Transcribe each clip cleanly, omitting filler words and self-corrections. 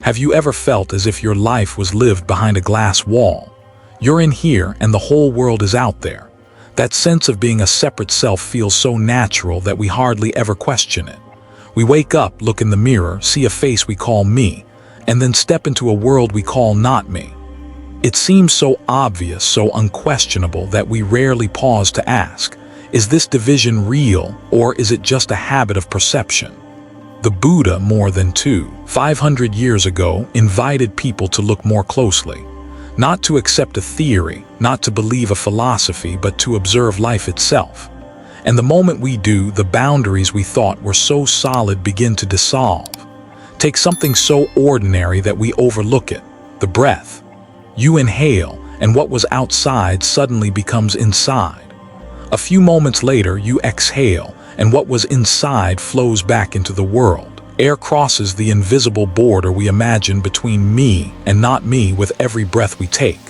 Have you ever felt as if your life was lived behind a glass wall? You're in here and the whole world is out there. That sense of being a separate self feels so natural that we hardly ever question it. We wake up, look in the mirror, see a face we call me, and then step into a world we call not me. It seems so obvious, so unquestionable that we rarely pause to ask, is this division real, or is it just a habit of perception? The Buddha, more than 500 years ago, invited people to look more closely. Not to accept a theory, not to believe a philosophy, but to observe life itself. And the moment we do, the boundaries we thought were so solid begin to dissolve. Take something so ordinary that we overlook it, the breath. You inhale, and what was outside suddenly becomes inside. A few moments later, you exhale, and what was inside flows back into the world. Air crosses the invisible border we imagine between me and not me with every breath we take.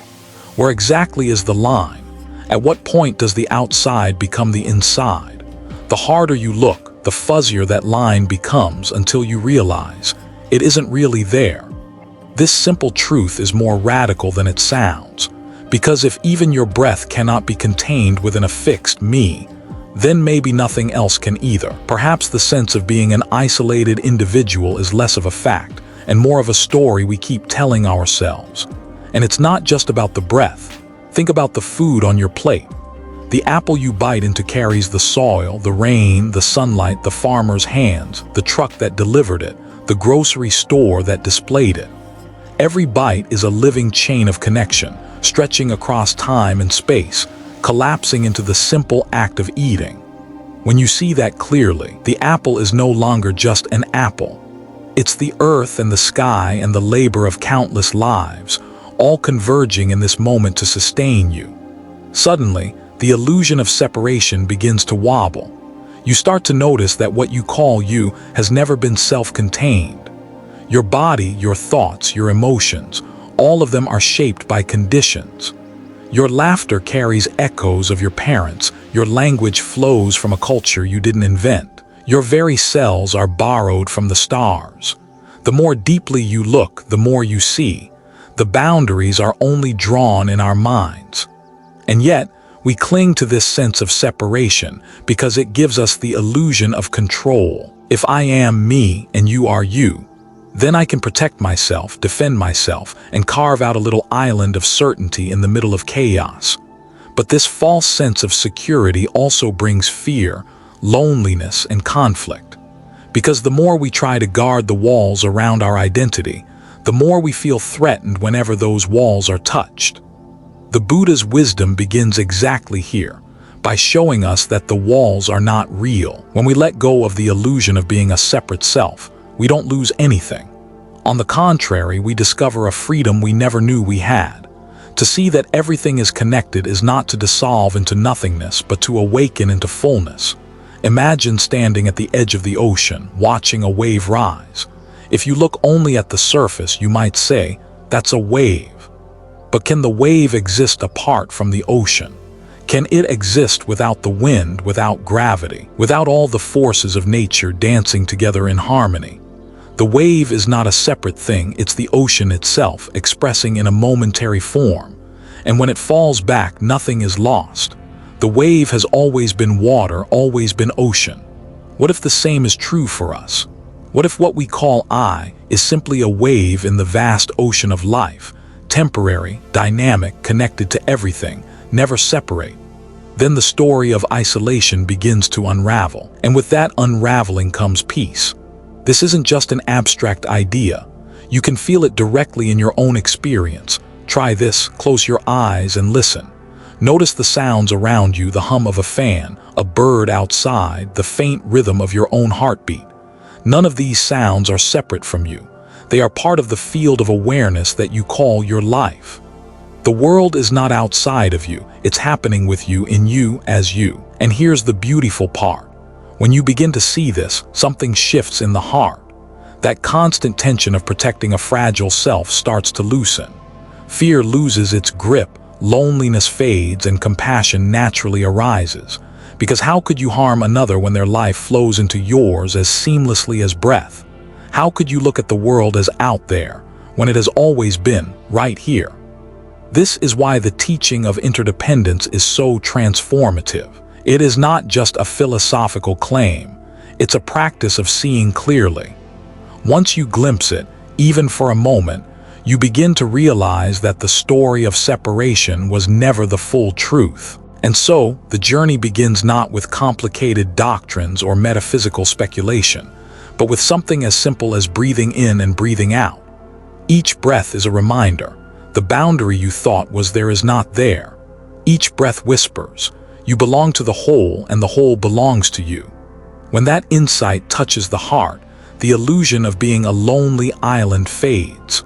Where exactly is the line? At what point does the outside become the inside? The harder you look, the fuzzier that line becomes until you realize it isn't really there. This simple truth is more radical than it sounds, because if even your breath cannot be contained within a fixed me, then maybe nothing else can either. Perhaps the sense of being an isolated individual is less of a fact and more of a story we keep telling ourselves. And it's not just about the breath. Think about the food on your plate. The apple you bite into carries the soil, the rain, the sunlight, the farmer's hands, the truck that delivered it, the grocery store that displayed it. Every bite is a living chain of connection, stretching across time and space, collapsing into the simple act of eating. When you see that clearly, the apple is no longer just an apple. It's the earth and the sky and the labor of countless lives, all converging in this moment to sustain you. Suddenly, the illusion of separation begins to wobble. You start to notice that what you call you has never been self-contained. Your body, your thoughts, your emotions, all of them are shaped by conditions. Your laughter carries echoes of your parents. Your language flows from a culture you didn't invent. Your very cells are borrowed from the stars. The more deeply you look, the more you see. The boundaries are only drawn in our minds. And yet, we cling to this sense of separation because it gives us the illusion of control. If I am me and you are you, then I can protect myself, defend myself, and carve out a little island of certainty in the middle of chaos. But this false sense of security also brings fear, loneliness, and conflict. Because the more we try to guard the walls around our identity, the more we feel threatened whenever those walls are touched. The Buddha's wisdom begins exactly here, by showing us that the walls are not real. When we let go of the illusion of being a separate self, we don't lose anything. On the contrary, we discover a freedom we never knew we had. To see that everything is connected is not to dissolve into nothingness, but to awaken into fullness. Imagine standing at the edge of the ocean, watching a wave rise. If you look only at the surface, you might say, that's a wave. But can the wave exist apart from the ocean? Can it exist without the wind, without gravity, without all the forces of nature dancing together in harmony? The wave is not a separate thing, it's the ocean itself, expressing in a momentary form. And when it falls back, nothing is lost. The wave has always been water, always been ocean. What if the same is true for us? What if what we call I is simply a wave in the vast ocean of life, temporary, dynamic, connected to everything, never separate? Then the story of isolation begins to unravel, and with that unraveling comes peace. This isn't just an abstract idea. You can feel it directly in your own experience. Try this, close your eyes and listen. Notice the sounds around you, the hum of a fan, a bird outside, the faint rhythm of your own heartbeat. None of these sounds are separate from you. They are part of the field of awareness that you call your life. The world is not outside of you, it's happening with you in you as you. And here's the beautiful part. When you begin to see this, something shifts in the heart. That constant tension of protecting a fragile self starts to loosen. Fear loses its grip, loneliness fades, and compassion naturally arises. Because how could you harm another when their life flows into yours as seamlessly as breath? How could you look at the world as out there, when it has always been right here. This is why the teaching of interdependence is so transformative. It is not just a philosophical claim, it's a practice of seeing clearly. Once you glimpse it, even for a moment, you begin to realize that the story of separation was never the full truth. And so, the journey begins not with complicated doctrines or metaphysical speculation, but with something as simple as breathing in and breathing out. Each breath is a reminder. The boundary you thought was there is not there. Each breath whispers, you belong to the whole and the whole belongs to you. When that insight touches the heart, the illusion of being a lonely island fades.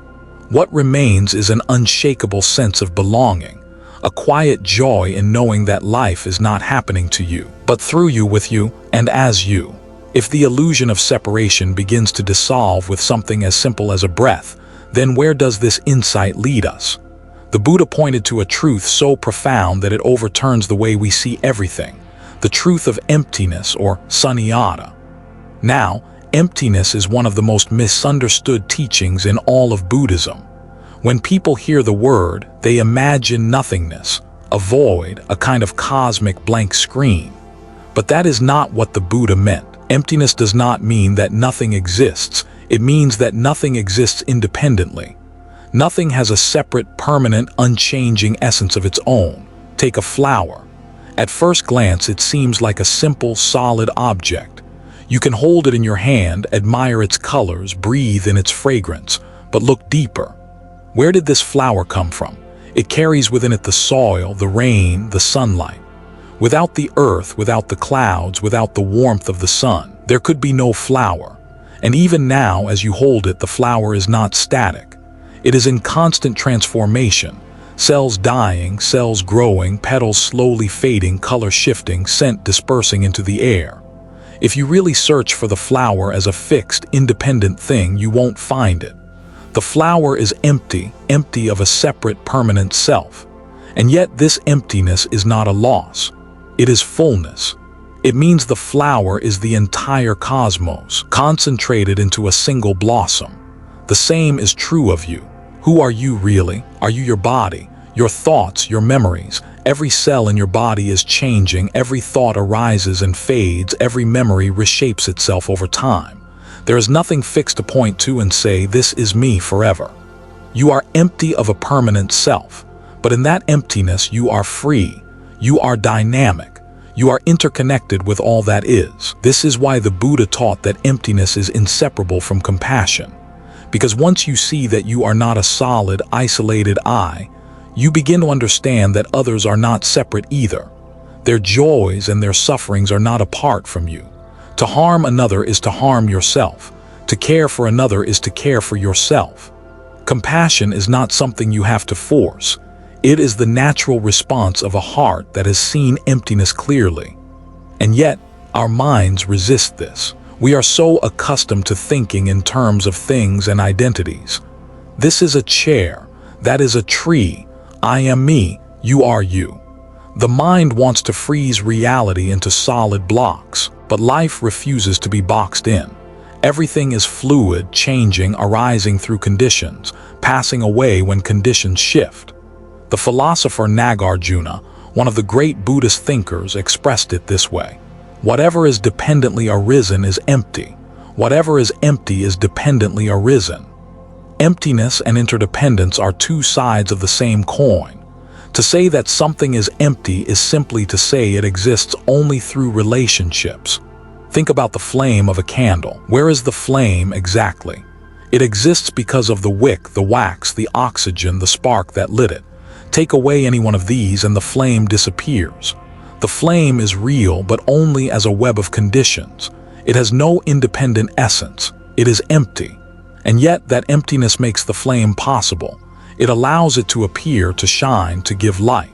What remains is an unshakable sense of belonging, a quiet joy in knowing that life is not happening to you, but through you, with you, and as you. If the illusion of separation begins to dissolve with something as simple as a breath, then where does this insight lead us? The Buddha pointed to a truth so profound that it overturns the way we see everything, the truth of emptiness, or Śūnyatā. Now, emptiness is one of the most misunderstood teachings in all of Buddhism. When people hear the word, they imagine nothingness, a void, a kind of cosmic blank screen. But that is not what the Buddha meant. Emptiness does not mean that nothing exists. It means that nothing exists independently. Nothing has a separate, permanent, unchanging essence of its own. Take a flower. At first glance, it seems like a simple, solid object. You can hold it in your hand, admire its colors, breathe in its fragrance, but look deeper. Where did this flower come from? It carries within it the soil, the rain, the sunlight. Without the earth, without the clouds, without the warmth of the sun, there could be no flower. And even now, as you hold it, the flower is not static. It is in constant transformation. Cells dying, cells growing, petals slowly fading, color shifting, scent dispersing into the air. If you really search for the flower as a fixed, independent thing, you won't find it. The flower is empty, empty of a separate, permanent self. And yet this emptiness is not a loss. It is fullness. It means the flower is the entire cosmos, concentrated into a single blossom. The same is true of you. Who are you really? Are you your body, your thoughts, your memories? Every cell in your body is changing, every thought arises and fades, every memory reshapes itself over time. There is nothing fixed to point to and say, this is me forever. You are empty of a permanent self, but in that emptiness you are free, you are dynamic, you are interconnected with all that is. This is why the Buddha taught that emptiness is inseparable from compassion. Because once you see that you are not a solid, isolated I, you begin to understand that others are not separate either. Their joys and their sufferings are not apart from you. To harm another is to harm yourself. To care for another is to care for yourself. Compassion is not something you have to force. It is the natural response of a heart that has seen emptiness clearly. And yet, our minds resist this. We are so accustomed to thinking in terms of things and identities. This is a chair. That is a tree. I am me. You are you. The mind wants to freeze reality into solid blocks, but life refuses to be boxed in. Everything is fluid, changing, arising through conditions, passing away when conditions shift. The philosopher Nagarjuna, one of the great Buddhist thinkers, expressed it this way: whatever is dependently arisen is empty. Whatever is empty is dependently arisen. Emptiness and interdependence are two sides of the same coin. To say that something is empty is simply to say it exists only through relationships. Think about the flame of a candle. Where is the flame exactly? It exists because of the wick, the wax, the oxygen, the spark that lit it. Take away any one of these and the flame disappears. The flame is real, but only as a web of conditions. It has no independent essence. It is empty. And yet that emptiness makes the flame possible. It allows it to appear, to shine, to give light.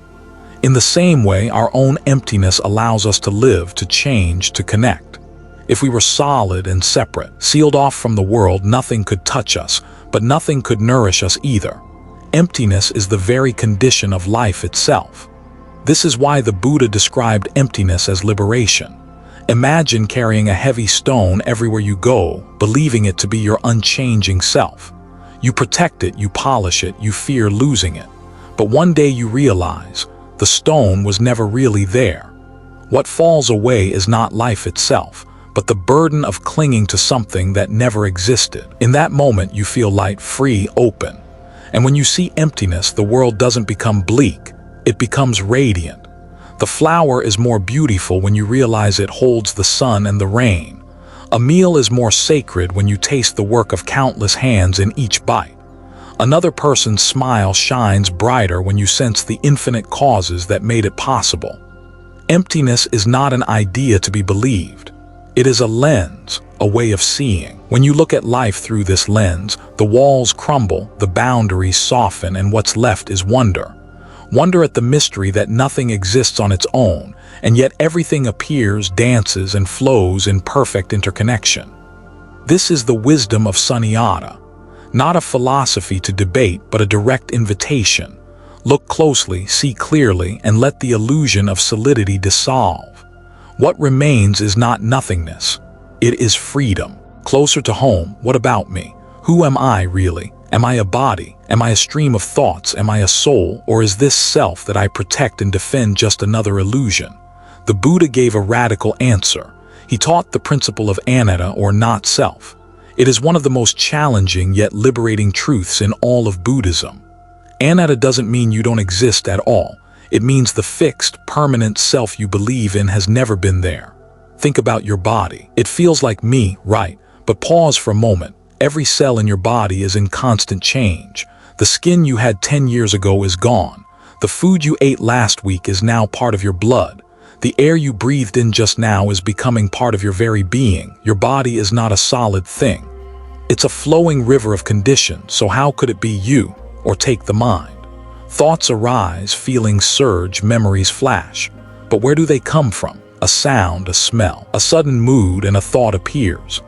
In the same way, our own emptiness allows us to live, to change, to connect. If we were solid and separate, sealed off from the world, nothing could touch us, but nothing could nourish us either. Emptiness is the very condition of life itself. This is why the Buddha described emptiness as liberation. Imagine carrying a heavy stone everywhere you go, believing it to be your unchanging self. You protect it, you polish it, you fear losing it. But one day you realize the stone was never really there. What falls away is not life itself, but the burden of clinging to something that never existed. In that moment, you feel light, free, open. And when you see emptiness, the world doesn't become bleak, it becomes radiant. The flower is more beautiful when you realize it holds the sun and the rain. A meal is more sacred when you taste the work of countless hands in each bite. Another person's smile shines brighter when you sense the infinite causes that made it possible. Emptiness is not an idea to be believed. It is a lens, a way of seeing. When you look at life through this lens, the walls crumble, the boundaries soften, and what's left is wonder. Wonder at the mystery that nothing exists on its own, and yet everything appears, dances, and flows in perfect interconnection. This is the wisdom of Śūnyatā, not a philosophy to debate, but a direct invitation. Look closely, see clearly, and let the illusion of solidity dissolve. What remains is not nothingness. It is freedom. Closer to home, what about me? Who am I really? Am I a body? Am I a stream of thoughts? Am I a soul? Or is this self that I protect and defend just another illusion? The Buddha gave a radical answer. He taught the principle of Anattā, or not self. It is one of the most challenging yet liberating truths in all of Buddhism. Anattā doesn't mean you don't exist at all. It means the fixed, permanent self you believe in has never been there. Think about your body. It feels like me, right? But pause for a moment. Every cell in your body is in constant change. The skin you had 10 years ago is gone. The food you ate last week is now part of your blood. The air you breathed in just now is becoming part of your very being. Your body is not a solid thing. It's a flowing river of conditions, so how could it be you? Or take the mind. Thoughts arise, feelings surge, memories flash. But where do they come from? A sound, a smell, a sudden mood, and a thought appears.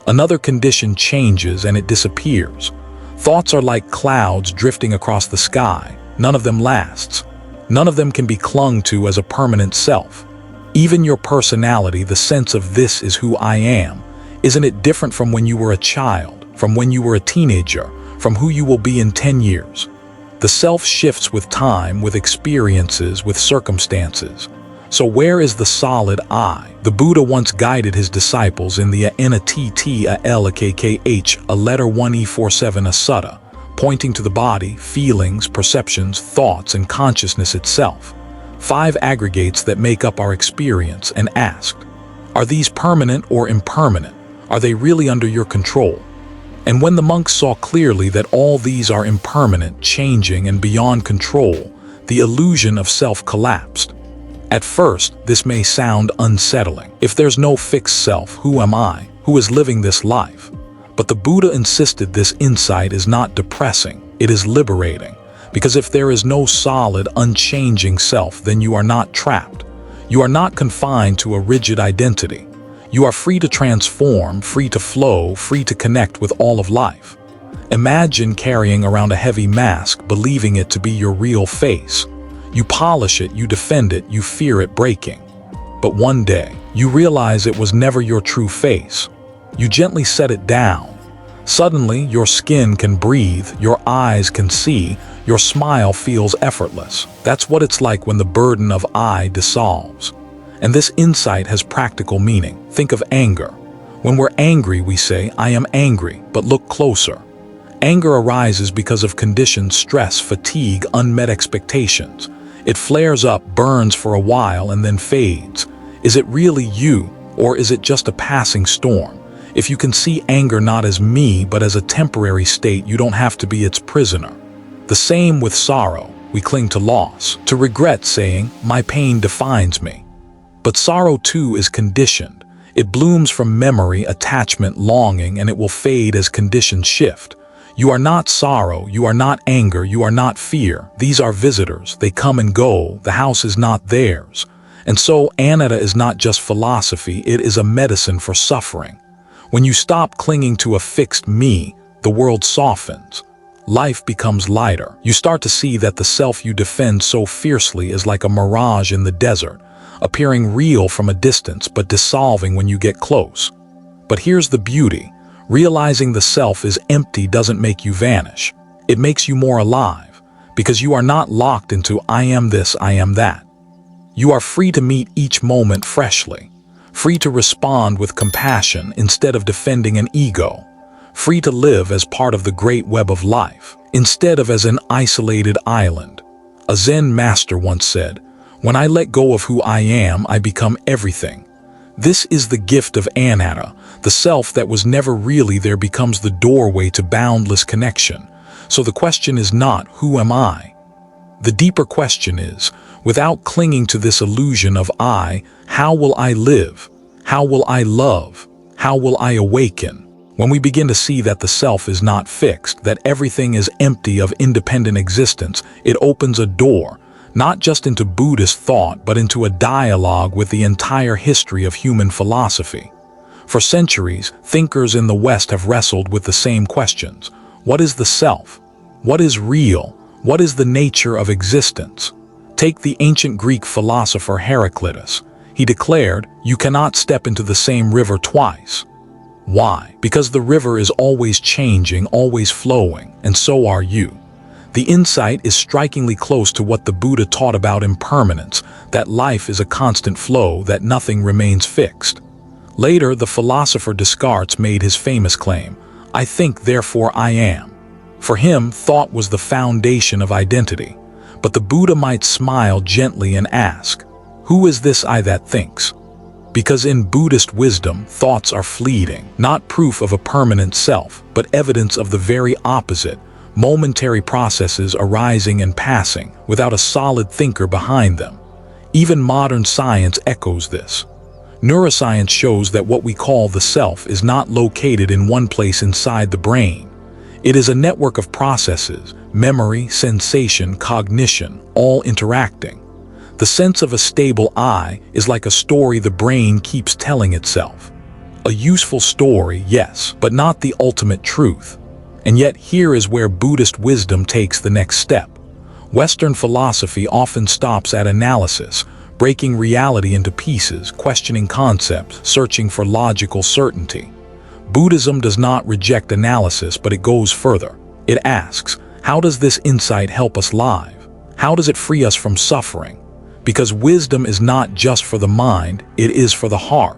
Another condition changes and it disappears. Thoughts are like clouds drifting across the sky. None of them lasts. None of them can be clung to as a permanent self. Even your personality, the sense of this is who I am, isn't it different from when you were a child, from when you were a teenager, from who you will be in 10 years? The self shifts with time, with experiences, with circumstances. So where is the solid I? The Buddha once guided his disciples in the Anattā a letter 1E47 Sutta, pointing to the body, feelings, perceptions, thoughts, and consciousness itself. 5 aggregates that make up our experience, and asked, are these permanent or impermanent? Are they really under your control? And when the monks saw clearly that all these are impermanent, changing, and beyond control, the illusion of self collapsed. At first, this may sound unsettling. If there's no fixed self, who am I? Who is living this life? But the Buddha insisted this insight is not depressing, it is liberating. Because if there is no solid, unchanging self, then you are not trapped. You are not confined to a rigid identity. You are free to transform, free to flow, free to connect with all of life. Imagine carrying around a heavy mask, believing it to be your real face. You polish it, you defend it, you fear it breaking. But one day, you realize it was never your true face. You gently set it down. Suddenly, your skin can breathe, your eyes can see, your smile feels effortless. That's what it's like when the burden of I dissolves. And this insight has practical meaning. Think of anger. When we're angry, we say, I am angry, but look closer. Anger arises because of conditions, stress, fatigue, unmet expectations. It flares up, burns for a while, and then fades. Is it really you, or is it just a passing storm? If you can see anger not as me, but as a temporary state, you don't have to be its prisoner. The same with sorrow. We cling to loss, to regret, saying, my pain defines me. But sorrow too is conditioned. It blooms from memory, attachment, longing, and it will fade as conditions shift. You are not sorrow, you are not anger, you are not fear. These are visitors, they come and go, the house is not theirs. And so Anattā is not just philosophy, it is a medicine for suffering. When you stop clinging to a fixed me, the world softens. Life becomes lighter. You start to see that the self you defend so fiercely is like a mirage in the desert, appearing real from a distance but dissolving when you get close. But here's the beauty. Realizing the self is empty doesn't make you vanish. It makes you more alive, because you are not locked into I am this, I am that. You are free to meet each moment freshly, free to respond with compassion instead of defending an ego, free to live as part of the great web of life, instead of as an isolated island. A Zen master once said, "When I let go of who I am, I become everything." This is the gift of Anattā. The self that was never really there becomes the doorway to boundless connection. So the question is not, who am I? The deeper question is, without clinging to this illusion of I, how will I live? How will I love? How will I awaken? When we begin to see that the self is not fixed, that everything is empty of independent existence, it opens a door, not just into Buddhist thought, but into a dialogue with the entire history of human philosophy. For centuries, thinkers in the West have wrestled with the same questions. What is the self? What is real? What is the nature of existence? Take the ancient Greek philosopher Heraclitus. He declared, "You cannot step into the same river twice." Why? Because the river is always changing, always flowing, and so are you. The insight is strikingly close to what the Buddha taught about impermanence, that life is a constant flow, that nothing remains fixed. Later, the philosopher Descartes made his famous claim, "I think, therefore I am." For him, thought was the foundation of identity. But the Buddha might smile gently and ask, "Who is this I that thinks?" Because in Buddhist wisdom, thoughts are fleeting, not proof of a permanent self, but evidence of the very opposite, momentary processes arising and passing, without a solid thinker behind them. Even modern science echoes this. Neuroscience shows that what we call the self is not located in one place inside the brain. It is a network of processes, memory, sensation, cognition, all interacting. The sense of a stable I is like a story the brain keeps telling itself. A useful story, yes, but not the ultimate truth. And yet here is where Buddhist wisdom takes the next step. Western philosophy often stops at analysis, breaking reality into pieces, questioning concepts, searching for logical certainty. Buddhism does not reject analysis, but it goes further. It asks, how does this insight help us live? How does it free us from suffering? Because wisdom is not just for the mind, it is for the heart.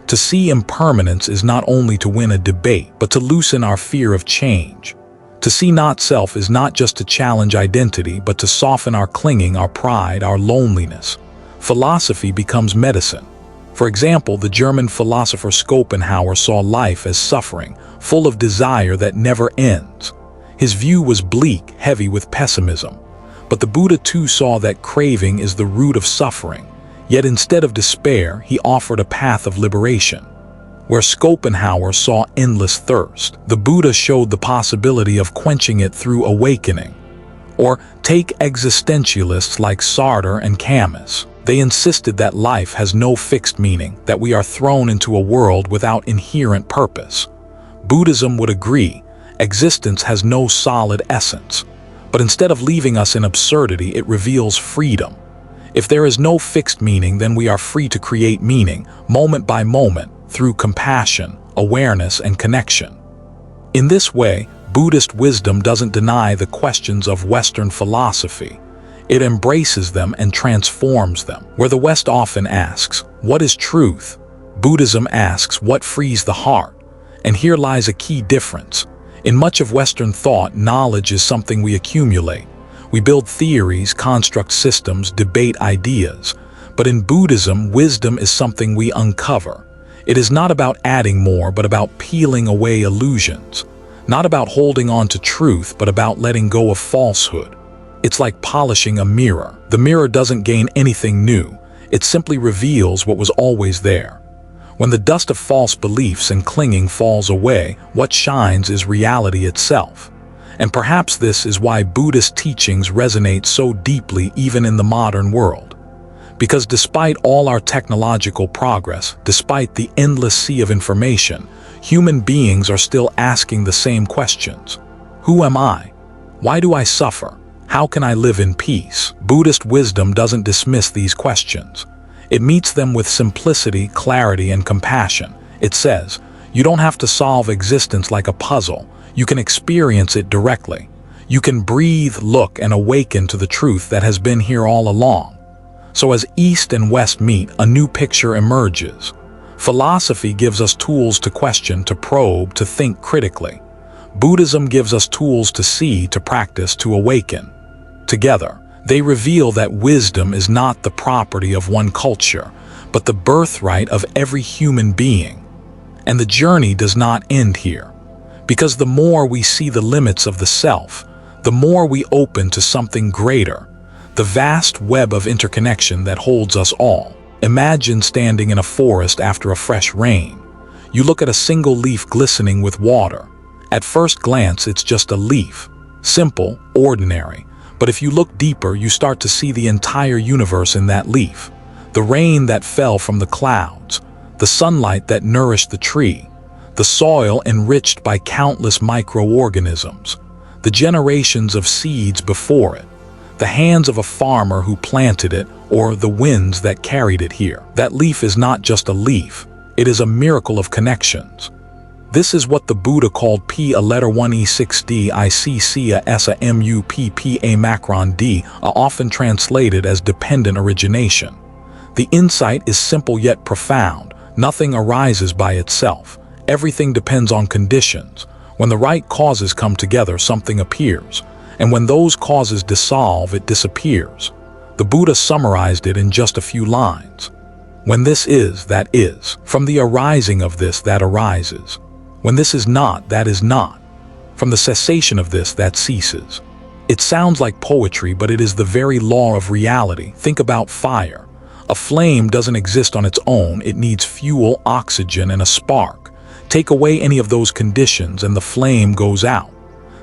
To see impermanence is not only to win a debate, but to loosen our fear of change. To see not self is not just to challenge identity, but to soften our clinging, our pride, our loneliness. Philosophy becomes medicine. For example, the German philosopher Schopenhauer saw life as suffering, full of desire that never ends. His view was bleak, heavy with pessimism. But the Buddha too saw that craving is the root of suffering, yet instead of despair, he offered a path of liberation. Where Schopenhauer saw endless thirst, the Buddha showed the possibility of quenching it through awakening. Or take existentialists like Sartre and Kamma. They insisted that life has no fixed meaning, that we are thrown into a world without inherent purpose. Buddhism would agree, existence has no solid essence. But instead of leaving us in absurdity, it reveals freedom. If there is no fixed meaning, then we are free to create meaning, moment by moment, through compassion, awareness, and connection. In this way, Buddhist wisdom doesn't deny the questions of Western philosophy. It embraces them and transforms them. Where the West often asks, what is truth? Buddhism asks, what frees the heart? And here lies a key difference. In much of Western thought, knowledge is something we accumulate. We build theories, construct systems, debate ideas. But in Buddhism, wisdom is something we uncover. It is not about adding more, but about peeling away illusions. Not about holding on to truth, but about letting go of falsehood. It's like polishing a mirror. The mirror doesn't gain anything new. It simply reveals what was always there. When the dust of false beliefs and clinging falls away, what shines is reality itself. And perhaps this is why Buddhist teachings resonate so deeply even in the modern world. Because despite all our technological progress, despite the endless sea of information, human beings are still asking the same questions. Who am I? Why do I suffer? How can I live in peace? Buddhist wisdom doesn't dismiss these questions. It meets them with simplicity, clarity, and compassion. It says, You don't have to solve existence like a puzzle. You can experience it directly. You can breathe, look, and awaken to the truth that has been here all along. So as East and West meet, a new picture emerges. Philosophy gives us tools to question, to probe, to think critically. Buddhism gives us tools to see, to practice, to awaken. Together, they reveal that wisdom is not the property of one culture, but the birthright of every human being. And the journey does not end here. Because the more we see the limits of the self, the more we open to something greater, the vast web of interconnection that holds us all. Imagine standing in a forest after a fresh rain. You look at a single leaf glistening with water. At first glance, it's just a leaf. Simple, ordinary. But if you look deeper, you start to see the entire universe in that leaf. The rain that fell from the clouds, the sunlight that nourished the tree, the soil enriched by countless microorganisms, the generations of seeds before it, the hands of a farmer who planted it, or the winds that carried it here. That leaf is not just a leaf, it is a miracle of connections. This is what the Buddha called P a letter 1e6d ICC a S a MUPPA macron D, often translated as dependent origination. The insight is simple yet profound. Nothing arises by itself. Everything depends on conditions. When the right causes come together, something appears. And when those causes dissolve, it disappears. The Buddha summarized it in just a few lines. When this is, that is. From the arising of this, that arises. When this is not, that is not. From the cessation of this, that ceases. It sounds like poetry, but it is the very law of reality. Think about fire. A flame doesn't exist on its own. It needs fuel, oxygen, and a spark. Take away any of those conditions and the flame goes out.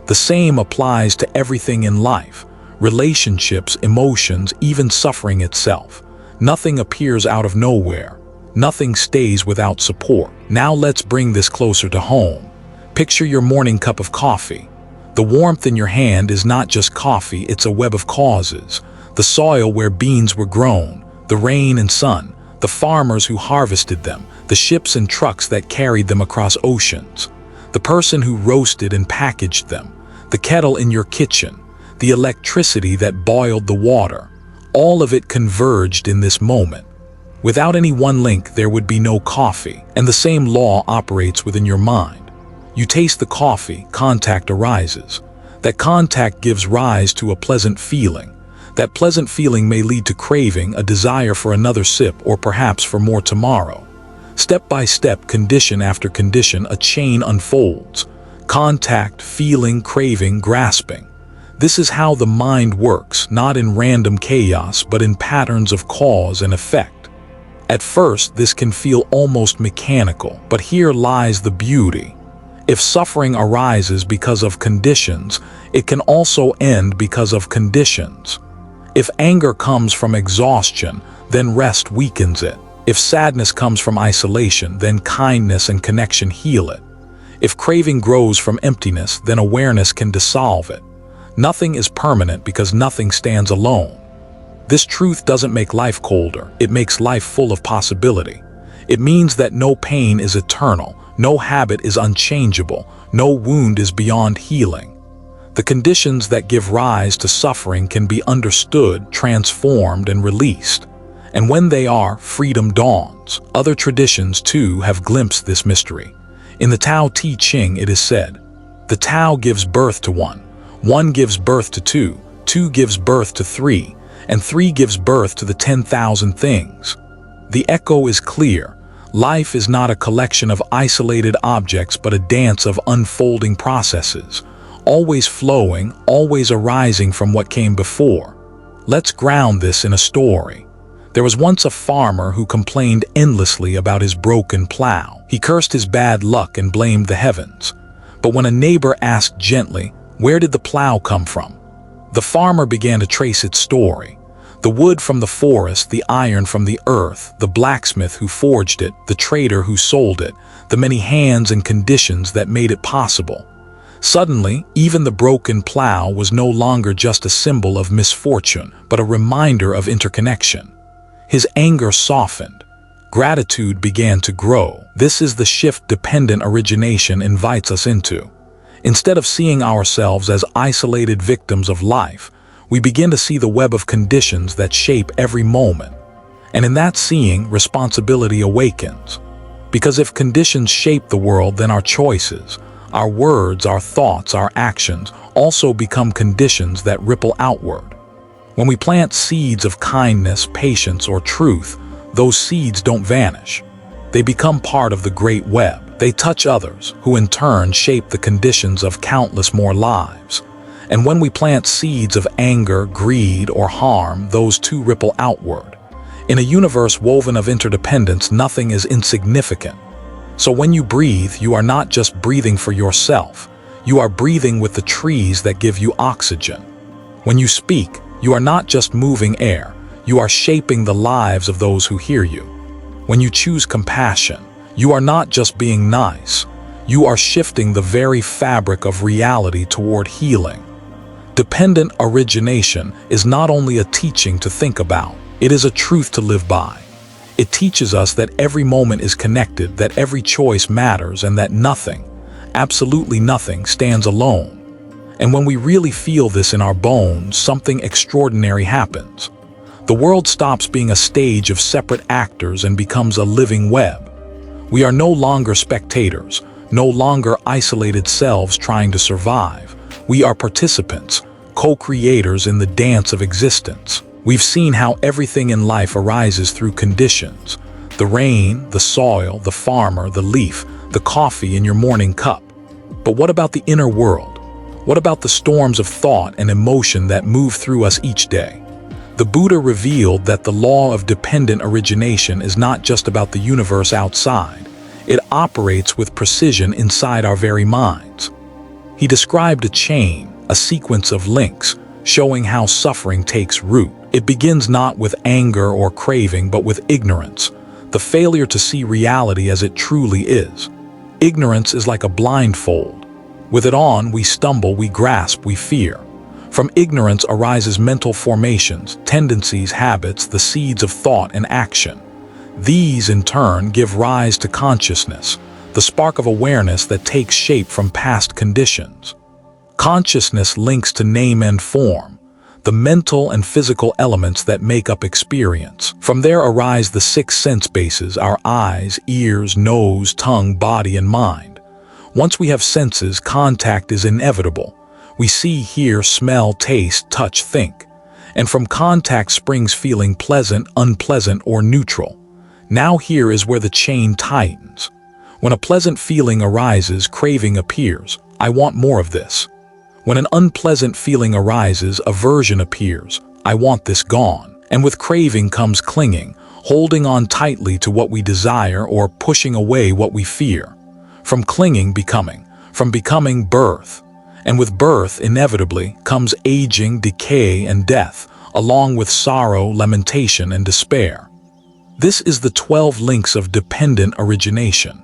The same applies to everything in life. Relationships, emotions, even suffering itself. Nothing appears out of nowhere. Nothing stays without support. Now let's bring this closer to home. Picture your morning cup of coffee. The warmth in your hand is not just coffee, it's a web of causes. The soil where beans were grown, the rain and sun, the farmers who harvested them, the ships and trucks that carried them across oceans, the person who roasted and packaged them, the kettle in your kitchen, the electricity that boiled the water. All of it converged in this moment. Without any one link, there would be no coffee, and the same law operates within your mind. You taste the coffee, contact arises. That contact gives rise to a pleasant feeling. That pleasant feeling may lead to craving, a desire for another sip, or perhaps for more tomorrow. Step by step, condition after condition, a chain unfolds. Contact, feeling, craving, grasping. This is how the mind works, not in random chaos, but in patterns of cause and effect. At first, this can feel almost mechanical, but here lies the beauty. If suffering arises because of conditions, it can also end because of conditions. If anger comes from exhaustion, then rest weakens it. If sadness comes from isolation, then kindness and connection heal it. If craving grows from emptiness, then awareness can dissolve it. Nothing is permanent because nothing stands alone. This truth doesn't make life colder, it makes life full of possibility. It means that no pain is eternal, no habit is unchangeable, no wound is beyond healing. The conditions that give rise to suffering can be understood, transformed, and released. And when they are, freedom dawns. Other traditions, too, have glimpsed this mystery. In the Tao Te Ching, it is said, "The Tao gives birth to one, one gives birth to two, two gives birth to three, and three gives birth to the 10,000 things." The echo is clear. Life is not a collection of isolated objects, but a dance of unfolding processes, always flowing, always arising from what came before. Let's ground this in a story. There was once a farmer who complained endlessly about his broken plow. He cursed his bad luck and blamed the heavens. But when a neighbor asked gently, "Where did the plow come from?" the farmer began to trace its story. The wood from the forest, the iron from the earth, the blacksmith who forged it, the trader who sold it, the many hands and conditions that made it possible. Suddenly, even the broken plow was no longer just a symbol of misfortune, but a reminder of interconnection. His anger softened. Gratitude began to grow. This is the shift dependent origination invites us into. Instead of seeing ourselves as isolated victims of life, we begin to see the web of conditions that shape every moment. And in that seeing, responsibility awakens. Because if conditions shape the world, then our choices, our words, our thoughts, our actions also become conditions that ripple outward. When we plant seeds of kindness, patience, or truth, those seeds don't vanish. They become part of the great web. They touch others, who in turn shape the conditions of countless more lives. And when we plant seeds of anger, greed, or harm, those too ripple outward. In a universe woven of interdependence, nothing is insignificant. So when you breathe, you are not just breathing for yourself. You are breathing with the trees that give you oxygen. When you speak, you are not just moving air. You are shaping the lives of those who hear you. When you choose compassion, you are not just being nice. You are shifting the very fabric of reality toward healing. Dependent origination is not only a teaching to think about, it is a truth to live by. It teaches us that every moment is connected, that every choice matters, and that nothing, absolutely nothing, stands alone. And when we really feel this in our bones, something extraordinary happens. The world stops being a stage of separate actors and becomes a living web. We are no longer spectators, no longer isolated selves trying to survive. We are participants, co-creators in the dance of existence. We've seen how everything in life arises through conditions. The rain, the soil, the farmer, the leaf, the coffee in your morning cup. But what about the inner world? What about the storms of thought and emotion that move through us each day? The Buddha revealed that the law of dependent origination is not just about the universe outside. It operates with precision inside our very minds. He described a chain, a sequence of links, showing how suffering takes root. It begins not with anger or craving, but with ignorance, the failure to see reality as it truly is. Ignorance is like a blindfold. With it on, we stumble, we grasp, we fear. From ignorance arises mental formations, tendencies, habits, the seeds of thought and action. These, in turn, give rise to consciousness, the spark of awareness that takes shape from past conditions. Consciousness links to name and form, the mental and physical elements that make up experience. From there arise the 6 sense bases, our eyes, ears, nose, tongue, body, and mind. Once we have senses, contact is inevitable. We see, hear, smell, taste, touch, think. And from contact springs feeling pleasant, unpleasant, or neutral. Now here is where the chain tightens. When a pleasant feeling arises, craving appears. I want more of this. When an unpleasant feeling arises, aversion appears. I want this gone. And with craving comes clinging, holding on tightly to what we desire or pushing away what we fear. From clinging, becoming. From becoming, birth. And with birth, inevitably, comes aging, decay, and death, along with sorrow, lamentation, and despair. This is the 12 links of dependent origination.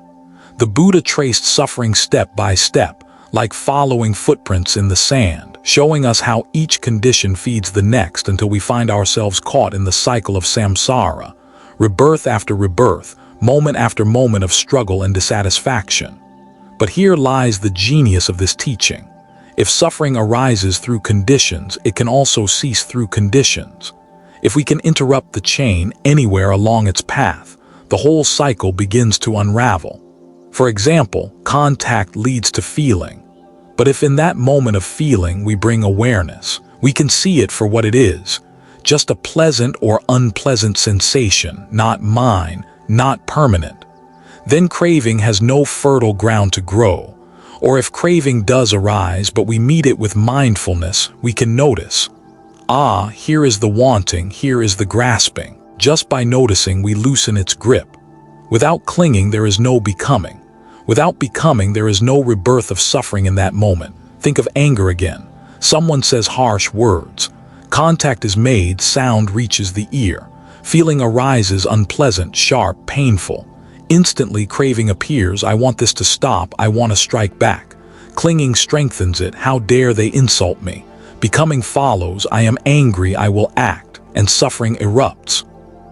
The Buddha traced suffering step by step, like following footprints in the sand, showing us how each condition feeds the next until we find ourselves caught in the cycle of samsara, rebirth after rebirth, moment after moment of struggle and dissatisfaction. But here lies the genius of this teaching. If suffering arises through conditions, it can also cease through conditions. If we can interrupt the chain anywhere along its path, the whole cycle begins to unravel. For example, contact leads to feeling. But if in that moment of feeling we bring awareness, we can see it for what it is, just a pleasant or unpleasant sensation, not mine, not permanent. Then craving has no fertile ground to grow. Or if craving does arise, but we meet it with mindfulness, we can notice. Ah, here is the wanting, here is the grasping. Just by noticing, we loosen its grip. Without clinging, there is no becoming. Without becoming, there is no rebirth of suffering in that moment. Think of anger again. Someone says harsh words. Contact is made, sound reaches the ear. Feeling arises, unpleasant, sharp, painful. Instantly, craving appears. I want this to stop. I want to strike back. Clinging strengthens it. How dare they insult me? Becoming follows. I am angry. I will act. And suffering erupts.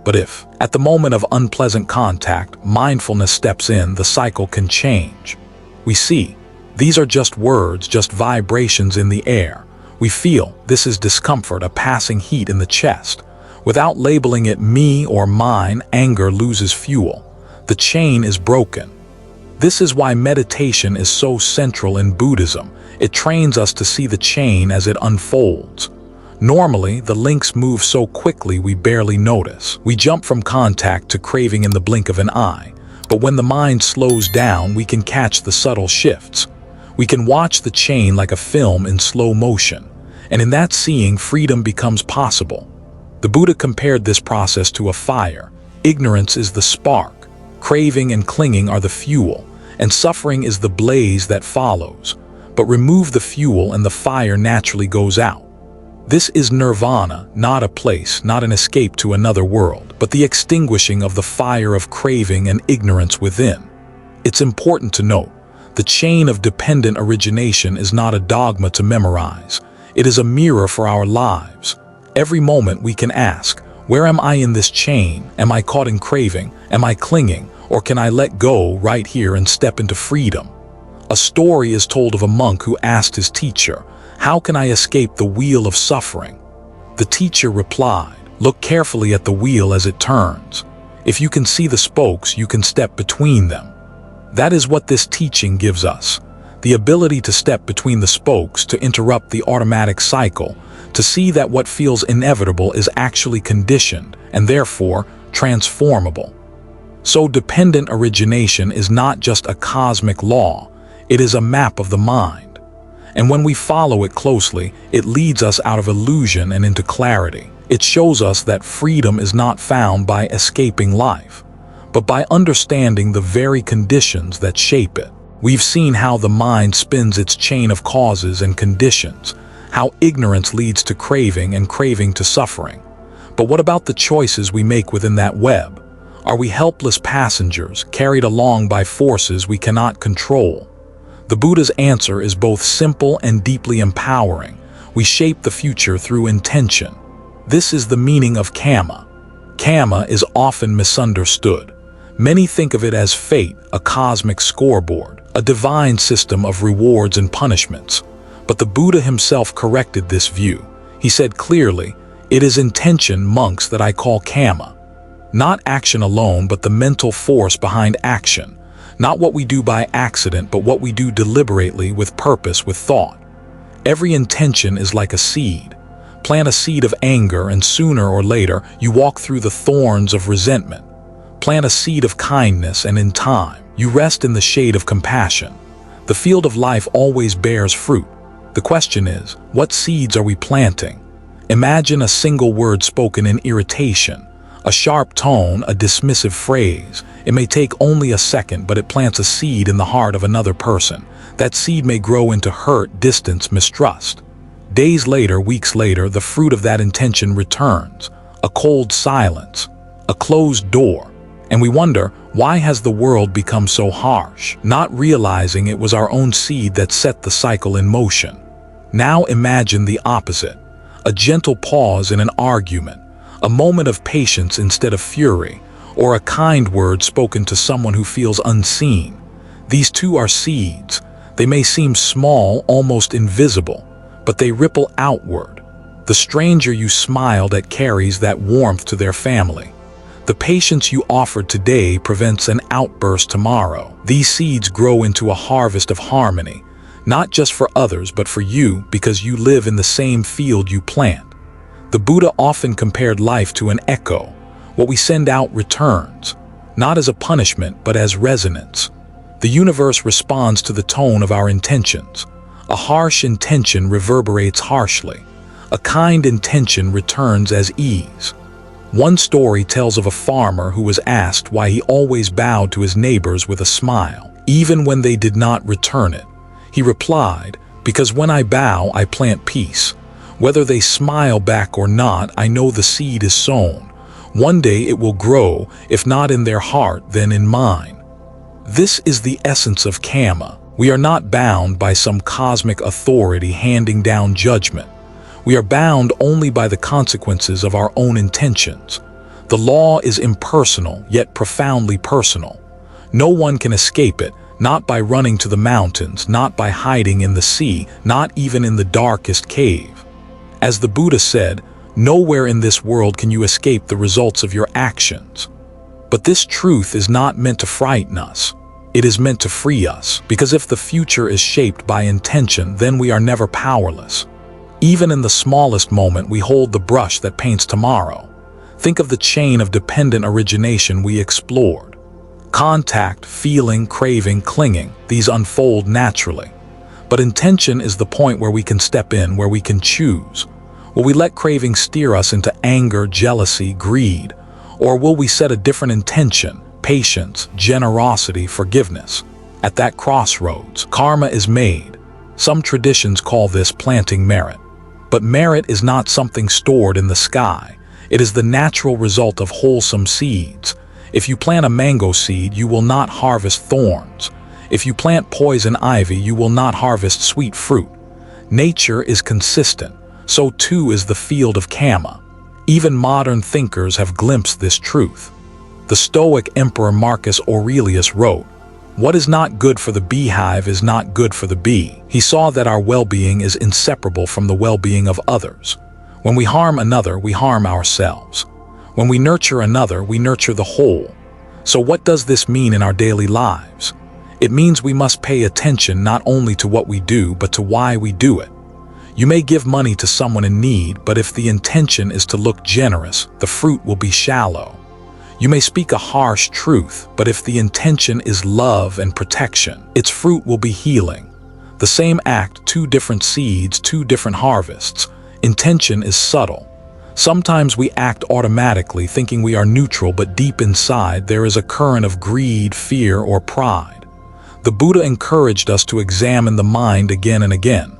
But if, at the moment of unpleasant contact, mindfulness steps in, the cycle can change. We see, these are just words, just vibrations in the air. We feel, this is discomfort, a passing heat in the chest. Without labeling it me or mine, anger loses fuel. The chain is broken. This is why meditation is so central in Buddhism. It trains us to see the chain as it unfolds. Normally, the links move so quickly we barely notice. We jump from contact to craving in the blink of an eye. But when the mind slows down, we can catch the subtle shifts. We can watch the chain like a film in slow motion. And in that seeing, freedom becomes possible. The Buddha compared this process to a fire. Ignorance is the spark, craving and clinging are the fuel, and suffering is the blaze that follows. But remove the fuel and the fire naturally goes out. This is nirvana, not a place, not an escape to another world, but the extinguishing of the fire of craving and ignorance within. It's important to note, the chain of dependent origination is not a dogma to memorize. It is a mirror for our lives. Every moment we can ask, where am I in this chain? Am I caught in craving? Am I clinging? Or can I let go right here and step into freedom? A story is told of a monk who asked his teacher, "How can I escape the wheel of suffering?" The teacher replied, "Look carefully at the wheel as it turns. If you can see the spokes, you can step between them." That is what this teaching gives us. The ability to step between the spokes, to interrupt the automatic cycle, to see that what feels inevitable is actually conditioned and therefore transformable. So dependent origination is not just a cosmic law, it is a map of the mind. And when we follow it closely, it leads us out of illusion and into clarity. It shows us that freedom is not found by escaping life, but by understanding the very conditions that shape it. We've seen how the mind spins its chain of causes and conditions, how ignorance leads to craving and craving to suffering. But what about the choices we make within that web? Are we helpless passengers, carried along by forces we cannot control? The Buddha's answer is both simple and deeply empowering. We shape the future through intention. This is the meaning of Kamma. Kamma is often misunderstood. Many think of it as fate, a cosmic scoreboard, a divine system of rewards and punishments. But the Buddha himself corrected this view. He said clearly, "It is intention, monks, that I call Kamma." Not action alone, but the mental force behind action. Not what we do by accident, but what we do deliberately, with purpose, with thought. Every intention is like a seed. Plant a seed of anger and sooner or later you walk through the thorns of resentment. Plant a seed of kindness and in time, you rest in the shade of compassion. The field of life always bears fruit. The question is, what seeds are we planting? Imagine a single word spoken in irritation. A sharp tone, a dismissive phrase. It may take only a second, but it plants a seed in the heart of another person. That seed may grow into hurt, distance, mistrust. Days later, weeks later, the fruit of that intention returns. A cold silence, a closed door. And we wonder, why has the world become so harsh? Not realizing it was our own seed that set the cycle in motion. Now imagine the opposite. A gentle pause in an argument. A moment of patience instead of fury, or a kind word spoken to someone who feels unseen. These two are seeds. They may seem small, almost invisible, but they ripple outward. The stranger you smiled at carries that warmth to their family. The patience you offered today prevents an outburst tomorrow. These seeds grow into a harvest of harmony, not just for others, but for you, because you live in the same field you plant. The Buddha often compared life to an echo. What we send out returns, not as a punishment, but as resonance. The universe responds to the tone of our intentions. A harsh intention reverberates harshly. A kind intention returns as ease. One story tells of a farmer who was asked why he always bowed to his neighbors with a smile, even when they did not return it. He replied, "Because when I bow, I plant peace. Whether they smile back or not, I know the seed is sown. One day it will grow, if not in their heart, then in mine." This is the essence of Kamma. We are not bound by some cosmic authority handing down judgment. We are bound only by the consequences of our own intentions. The law is impersonal, yet profoundly personal. No one can escape it, not by running to the mountains, not by hiding in the sea, not even in the darkest cave. As the Buddha said, nowhere in this world can you escape the results of your actions. But this truth is not meant to frighten us. It is meant to free us, because if the future is shaped by intention, then we are never powerless. Even in the smallest moment, we hold the brush that paints tomorrow. Think of the chain of dependent origination we explored. Contact, feeling, craving, clinging, these unfold naturally. But intention is the point where we can step in, where we can choose. Will we let craving steer us into anger, jealousy, greed? Or will we set a different intention, patience, generosity, forgiveness? At that crossroads, karma is made. Some traditions call this planting merit. But merit is not something stored in the sky. It is the natural result of wholesome seeds. If you plant a mango seed, you will not harvest thorns. If you plant poison ivy, you will not harvest sweet fruit. Nature is consistent. So too is the field of Kamma. Even modern thinkers have glimpsed this truth. The Stoic Emperor Marcus Aurelius wrote, "What is not good for the beehive is not good for the bee." He saw that our well-being is inseparable from the well-being of others. When we harm another, we harm ourselves. When we nurture another, we nurture the whole. So what does this mean in our daily lives? It means we must pay attention not only to what we do, but to why we do it. You may give money to someone in need, but if the intention is to look generous, the fruit will be shallow. You may speak a harsh truth, but if the intention is love and protection, its fruit will be healing. The same act, two different seeds, two different harvests. Intention is subtle. Sometimes we act automatically, thinking we are neutral, but deep inside there is a current of greed, fear, or pride. The Buddha encouraged us to examine the mind again and again.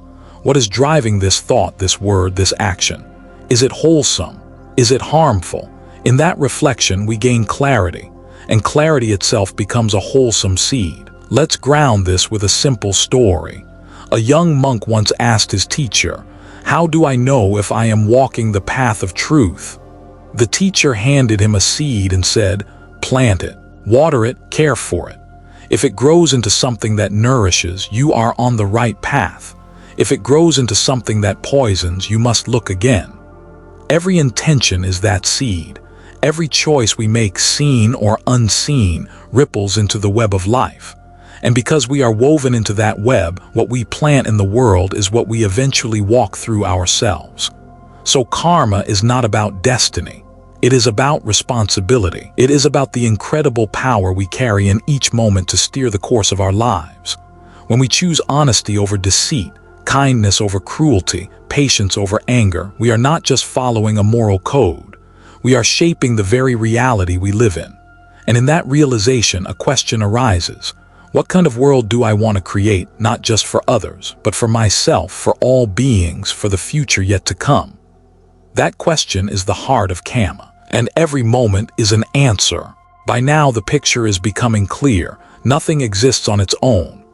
What is driving this thought, this word, this action? Is it wholesome? Is it harmful? In that reflection, we gain clarity, and clarity itself becomes a wholesome seed. Let's ground this with a simple story. A young monk once asked his teacher, "How do I know if I am walking the path of truth?" The teacher handed him a seed and said, "Plant it, water it, care for it. If it grows into something that nourishes, you are on the right path. If it grows into something that poisons, you must look again." Every intention is that seed. Every choice we make, seen or unseen, ripples into the web of life. And because we are woven into that web, what we plant in the world is what we eventually walk through ourselves. So karma is not about destiny. It is about responsibility. It is about the incredible power we carry in each moment to steer the course of our lives. When we choose honesty over deceit, kindness over cruelty, patience over anger, we are not just following a moral code. We are shaping the very reality we live in. And in that realization, a question arises. What kind of world do I want to create, not just for others, but for myself, for all beings, for the future yet to come? That question is the heart of Kamma, and every moment is an answer. By now, the picture is becoming clear. Nothing exists on its own.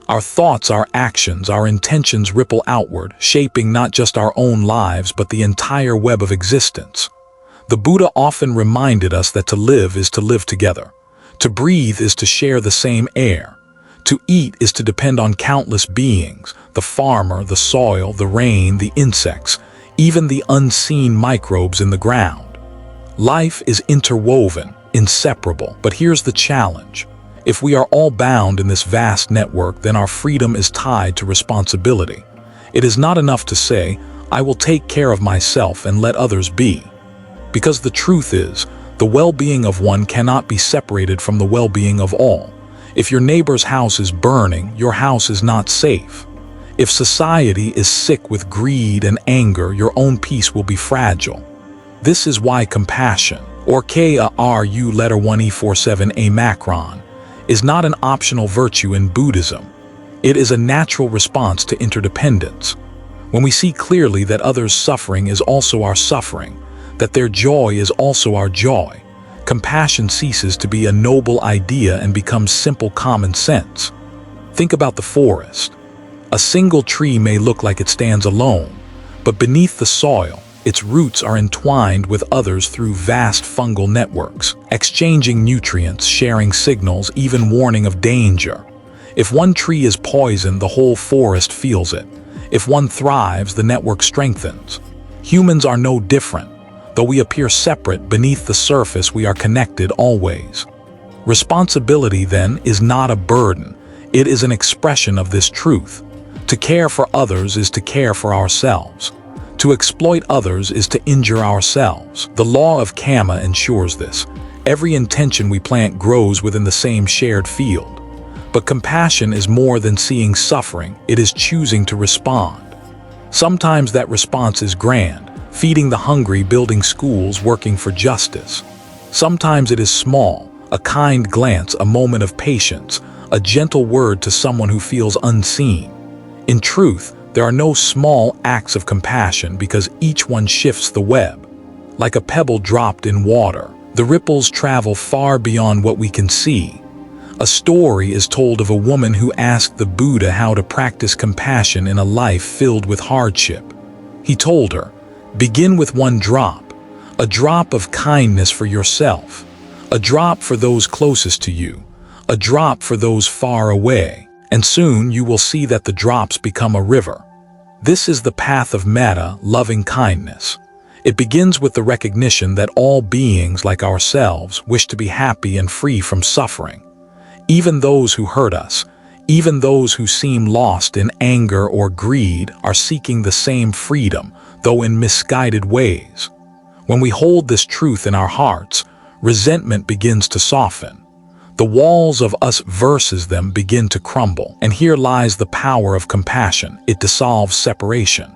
Our thoughts, our actions, our intentions ripple outward, shaping not just our own lives, but the entire web of existence. The Buddha often reminded us that to live is to live together. To breathe is to share the same air. To eat is to depend on countless beings, the farmer, the soil, the rain, the insects, even the unseen microbes in the ground. Life is interwoven, inseparable, but here's the challenge. If we are all bound in this vast network, then our freedom is tied to responsibility. It is not enough to say, "I will take care of myself and let others be." Because the truth is, the well-being of one cannot be separated from the well-being of all. If your neighbor's house is burning, your house is not safe. If society is sick with greed and anger, your own peace will be fragile. This is why compassion, or K-A-R-U letter 1E47A macron, is not an optional virtue in Buddhism. It is a natural response to interdependence. When we see clearly that others' suffering is also our suffering, that their joy is also our joy, compassion ceases to be a noble idea and becomes simple common sense. Think about the forest. A single tree may look like it stands alone, but beneath the soil, its roots are entwined with others through vast fungal networks, exchanging nutrients, sharing signals, even warning of danger. If one tree is poisoned, the whole forest feels it. If one thrives, the network strengthens. Humans are no different. Though we appear separate, beneath the surface we are connected always. Responsibility, then, is not a burden. It is an expression of this truth. To care for others is to care for ourselves. To exploit others is to injure ourselves. The law of Kamma ensures this. Every intention we plant grows within the same shared field. But compassion is more than seeing suffering, it is choosing to respond. Sometimes that response is grand, feeding the hungry, building schools, working for justice. Sometimes it is small, a kind glance, a moment of patience, a gentle word to someone who feels unseen. In truth, there are no small acts of compassion because each one shifts the web. Like a pebble dropped in water, the ripples travel far beyond what we can see. A story is told of a woman who asked the Buddha how to practice compassion in a life filled with hardship. He told her, "Begin with one drop, a drop of kindness for yourself, a drop for those closest to you, a drop for those far away, and soon you will see that the drops become a river." This is the path of metta, loving kindness. It begins with the recognition that all beings, like ourselves, wish to be happy and free from suffering. Even those who hurt us, even those who seem lost in anger or greed, are seeking the same freedom, though in misguided ways. When we hold this truth in our hearts, resentment begins to soften. The walls of us versus them begin to crumble, and here lies the power of compassion. It dissolves separation.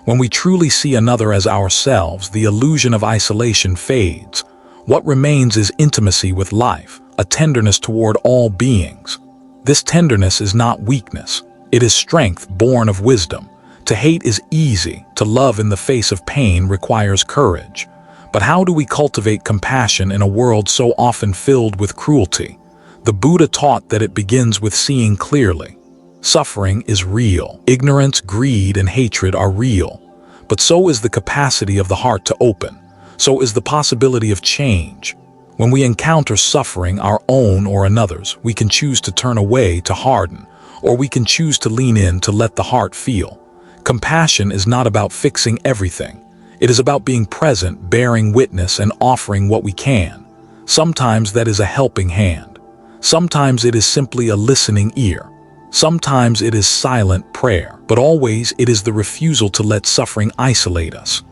When we truly see another as ourselves, the illusion of isolation fades. What remains is intimacy with life, a tenderness toward all beings. This tenderness is not weakness. It is strength born of wisdom. To hate is easy. To love in the face of pain requires courage. But how do we cultivate compassion in a world so often filled with cruelty? The Buddha taught that it begins with seeing clearly. Suffering is real. Ignorance, greed, and hatred are real. But so is the capacity of the heart to open. So is the possibility of change. When we encounter suffering, our own or another's, we can choose to turn away, to harden, or we can choose to lean in, to let the heart feel. Compassion is not about fixing everything. It is about being present, bearing witness, and offering what we can. Sometimes that is a helping hand. Sometimes it is simply a listening ear. Sometimes it is silent prayer, but always it is the refusal to let suffering isolate us.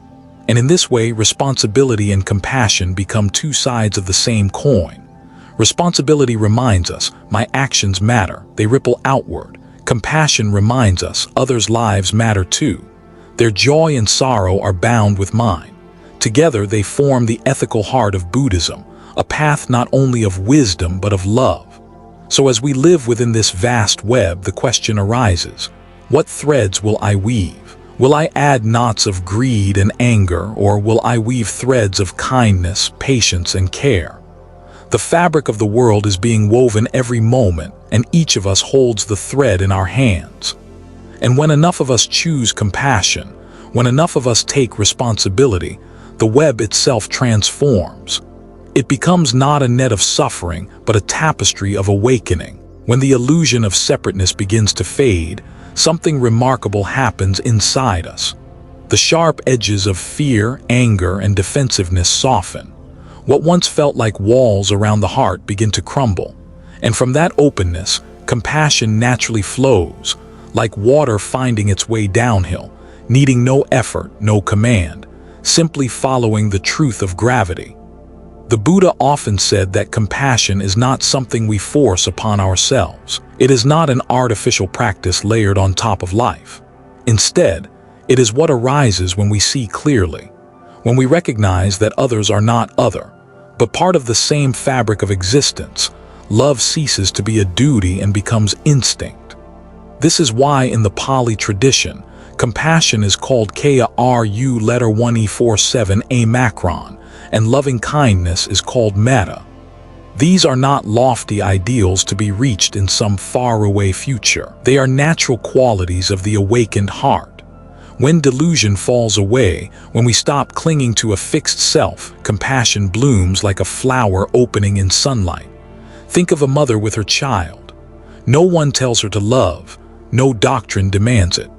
And in this way, responsibility and compassion become two sides of the same coin. Responsibility reminds us, my actions matter, they ripple outward. Compassion reminds us, others' lives matter too. Their joy and sorrow are bound with mine. Together they form the ethical heart of Buddhism, a path not only of wisdom but of love. So as we live within this vast web, the question arises, what threads will I weave? Will I add knots of greed and anger, or will I weave threads of kindness, patience, and care? The fabric of the world is being woven every moment, and each of us holds the thread in our hands. And when enough of us choose compassion, when enough of us take responsibility, the web itself transforms. It becomes not a net of suffering, but a tapestry of awakening. When the illusion of separateness begins to fade, something remarkable happens inside us. The sharp edges of fear, anger, and defensiveness soften. What once felt like walls around the heart begin to crumble. And from that openness, compassion naturally flows, like water finding its way downhill, needing no effort, no command, simply following the truth of gravity. The Buddha often said that compassion is not something we force upon ourselves. It is not an artificial practice layered on top of life. Instead, it is what arises when we see clearly, when we recognize that others are not other, but part of the same fabric of existence. Love ceases to be a duty and becomes instinct. This is why in the Pali tradition, compassion is called Kaya Ru letter 1e47 a macron, and loving kindness is called metta. These are not lofty ideals to be reached in some faraway future. They are natural qualities of the awakened heart. When delusion falls away, when we stop clinging to a fixed self, compassion blooms like a flower opening in sunlight. Think of a mother with her child. No one tells her to love, no doctrine demands it.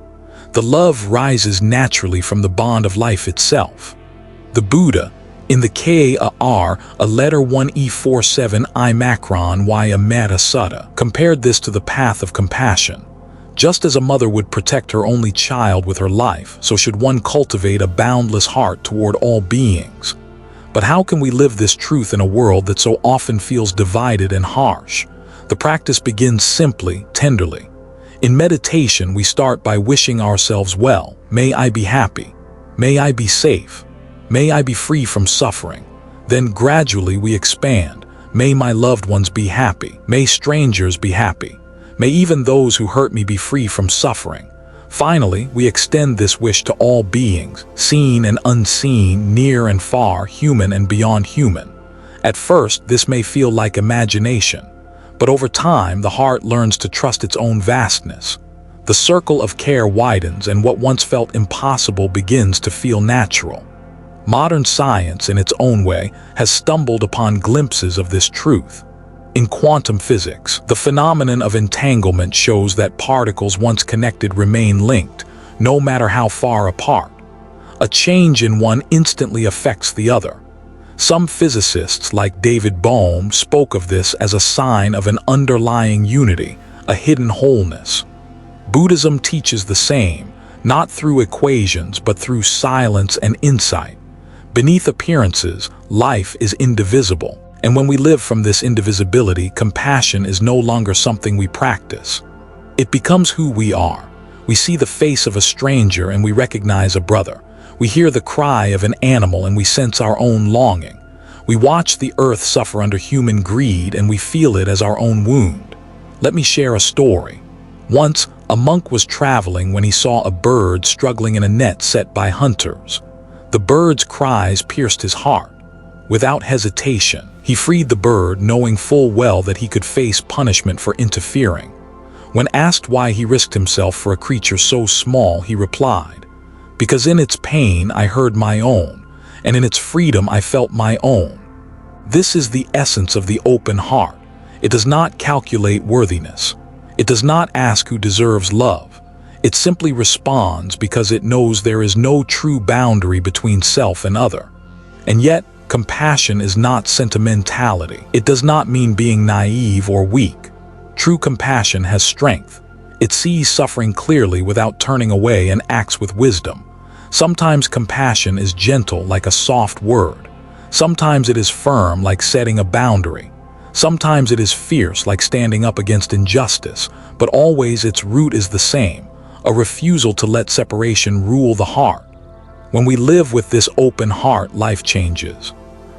The love rises naturally from the bond of life itself. The Buddha, in the Ka-a-r, a letter 1e47 I-macron y-a-metta sutta, compared this to the path of compassion. Just as a mother would protect her only child with her life, so should one cultivate a boundless heart toward all beings. But how can we live this truth in a world that so often feels divided and harsh? The practice begins simply, tenderly. In meditation, we start by wishing ourselves well. May I be happy. May I be safe. May I be free from suffering. Then gradually we expand. May my loved ones be happy. May strangers be happy. May even those who hurt me be free from suffering. Finally, we extend this wish to all beings, seen and unseen, near and far, human and beyond human. At first, this may feel like imagination, but over time, the heart learns to trust its own vastness. The circle of care widens, and what once felt impossible begins to feel natural. Modern science, in its own way, has stumbled upon glimpses of this truth. In quantum physics, the phenomenon of entanglement shows that particles once connected remain linked, no matter how far apart. A change in one instantly affects the other. Some physicists, like David Bohm, spoke of this as a sign of an underlying unity, a hidden wholeness. Buddhism teaches the same, not through equations but through silence and insight. Beneath appearances, life is indivisible. And when we live from this indivisibility, compassion is no longer something we practice. It becomes who we are. We see the face of a stranger and we recognize a brother. We hear the cry of an animal and we sense our own longing. We watch the earth suffer under human greed and we feel it as our own wound. Let me share a story. Once, a monk was traveling when he saw a bird struggling in a net set by hunters. The bird's cries pierced his heart. Without hesitation, he freed the bird, knowing full well that he could face punishment for interfering. When asked why he risked himself for a creature so small, he replied, "Because in its pain I heard my own, and in its freedom I felt my own." This is the essence of the open heart. It does not calculate worthiness. It does not ask who deserves love. It simply responds because it knows there is no true boundary between self and other. And yet, compassion is not sentimentality. It does not mean being naive or weak. True compassion has strength. It sees suffering clearly without turning away and acts with wisdom. Sometimes compassion is gentle like a soft word. Sometimes it is firm like setting a boundary. Sometimes it is fierce like standing up against injustice, but always its root is the same, a refusal to let separation rule the heart. When we live with this open heart, life changes.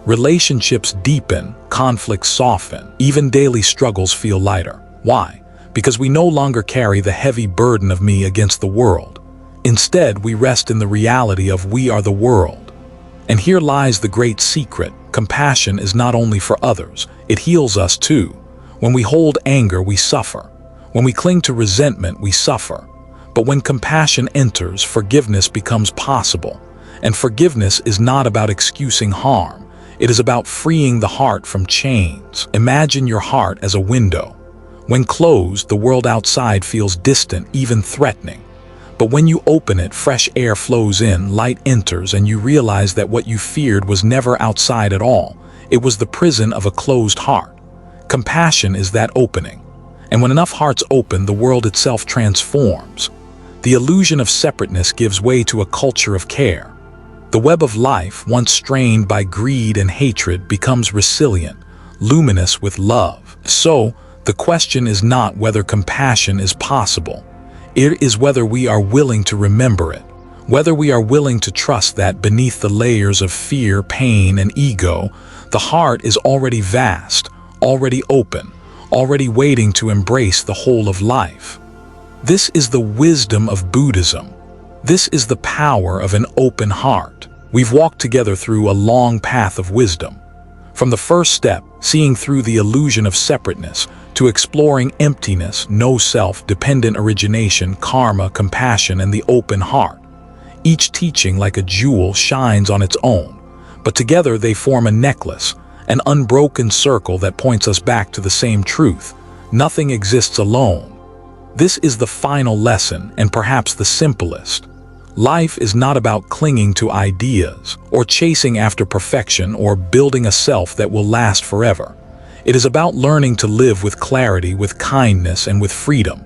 Relationships deepen, conflicts soften, even daily struggles feel lighter. Why? Because we no longer carry the heavy burden of me against the world. Instead, we rest in the reality of we are the world. And here lies the great secret. Compassion is not only for others, it heals us too. When we hold anger, we suffer. When we cling to resentment, we suffer. But when compassion enters, forgiveness becomes possible. And forgiveness is not about excusing harm. It is about freeing the heart from chains. Imagine your heart as a window. When closed, the world outside feels distant, even threatening. But when you open it, fresh air flows in, light enters, and you realize that what you feared was never outside at all. It was the prison of a closed heart. Compassion is that opening. And when enough hearts open, the world itself transforms. The illusion of separateness gives way to a culture of care. The web of life, once strained by greed and hatred, becomes resilient, luminous with love. So, the question is not whether compassion is possible. It is whether we are willing to remember it, whether we are willing to trust that beneath the layers of fear, pain, and ego, the heart is already vast, already open, already waiting to embrace the whole of life. This is the wisdom of Buddhism. This is the power of an open heart. We've walked together through a long path of wisdom. From the first step, seeing through the illusion of separateness, to exploring emptiness, no self, dependent origination, karma, compassion, and the open heart. Each teaching, like a jewel, shines on its own, but together they form a necklace, an unbroken circle that points us back to the same truth. Nothing exists alone. This is the final lesson, and perhaps the simplest. Life is not about clinging to ideas, or chasing after perfection, or building a self that will last forever. It is about learning to live with clarity, with kindness, and with freedom.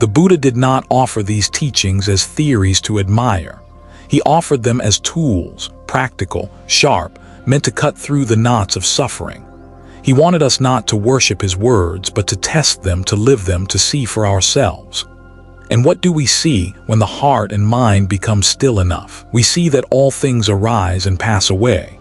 The Buddha did not offer these teachings as theories to admire. He offered them as tools, practical, sharp, meant to cut through the knots of suffering. He wanted us not to worship his words, but to test them, to live them, to see for ourselves. And what do we see when the heart and mind become still enough? We see that all things arise and pass away.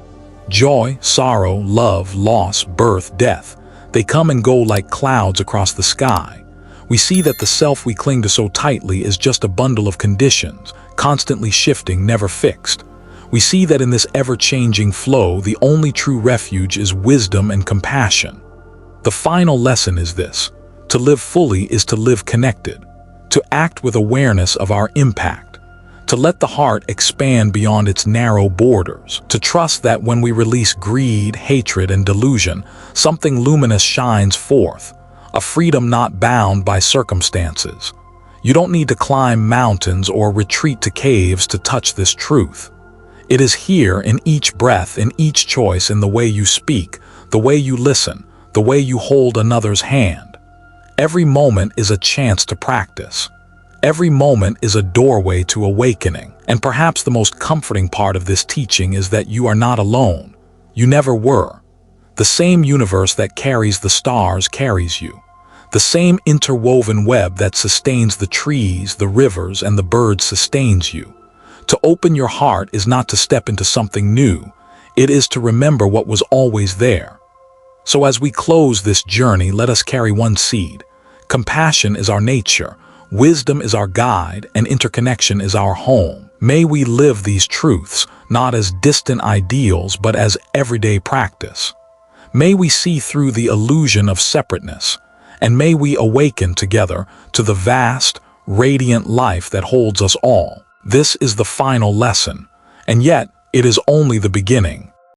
Joy, sorrow, love, loss, birth, death, they come and go like clouds across the sky. We see that the self we cling to so tightly is just a bundle of conditions, constantly shifting, never fixed. We see that in this ever-changing flow, the only true refuge is wisdom and compassion. The final lesson is this: to live fully is to live connected, to act with awareness of our impact, to let the heart expand beyond its narrow borders, to trust that when we release greed, hatred, and delusion, something luminous shines forth, a freedom not bound by circumstances. You don't need to climb mountains or retreat to caves to touch this truth. It is here, in each breath, in each choice, in the way you speak, the way you listen, the way you hold another's hand. Every moment is a chance to practice. Every moment is a doorway to awakening. And perhaps the most comforting part of this teaching is that you are not alone. You never were. The same universe that carries the stars carries you. The same interwoven web that sustains the trees, the rivers, and the birds sustains you. To open your heart is not to step into something new. It is to remember what was always there. So as we close this journey, let us carry one seed. Compassion is our nature, wisdom is our guide, and interconnection is our home. May we live these truths, not as distant ideals, but as everyday practice. May we see through the illusion of separateness, and may we awaken together to the vast, radiant life that holds us all. This is the final lesson, and yet it is only the beginning.